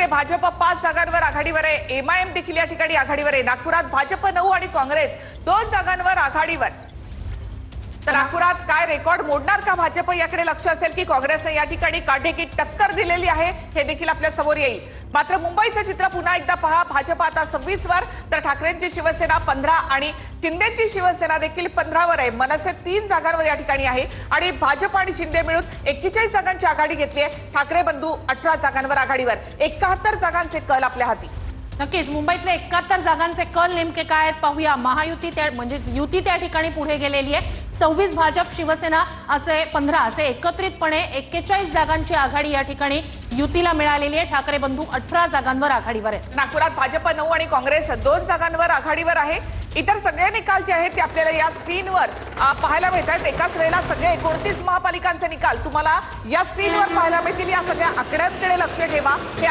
भाजप 5 जागांवर आघाडीवर आहे। एमआयएम देखील या ठिकाणी आघाडीवर आहे। नागपुरात भाजप 9 आणि काँग्रेस 2 जागांवर आघाडीवर। तर नागपुरात काय रेकॉर्ड मोडणार का भाजप याकडे लक्ष असेल की काँग्रेसने या ठिकाणी काटेकी टक्कर दिलेली आहे हे देखील आपल्या समोर येईल। मात्र मुंबईचं चित्र पुन्हा एकदा पहा। भाजप आता 26 वर, तर ठाकरेंची शिवसेना 15 आणि शिंदेची शिवसेना देखील 15 वर आहे। मनसे 3 जागांवर या ठिकाणी आहे आणि भाजप आणि शिंदे मिळून 41 जागांची आघाडी घेतली आहे। ठाकरे बंधू 18 जागांवर आघाडीवर, 71 जागांचे कल आपल्या हाती। नक्कीच मुंबईतले 71 जागांचे कल नेमके काय आहेत पाहूया। महायुती म्हणजे युती त्या ठिकाणी पुढे गेलेली आहे। 26 भाजप शिवसेना असे 15 असे एकत्रितपणे 41 जागांची आघाडी या ठिकाणी युतीला मिळालेली आहे। ठाकरे बंधू 18 जागांवर आघाडीवर आहेत। नागपुरात भाजप 9 आणि काँग्रेस 2 जागांवर आघाडीवर आहे। इतर सगळे निकाल जे आहेत ते आपल्याला या स्क्रीनवर पाहायला मिळतात। एकाच वेळेला सगळे 29 महापालिकांचे निकाल तुम्हाला या स्क्रीनवर पाहायला मिळतील। या सगळ्या आकड्यांकडे लक्ष ठेवा। हे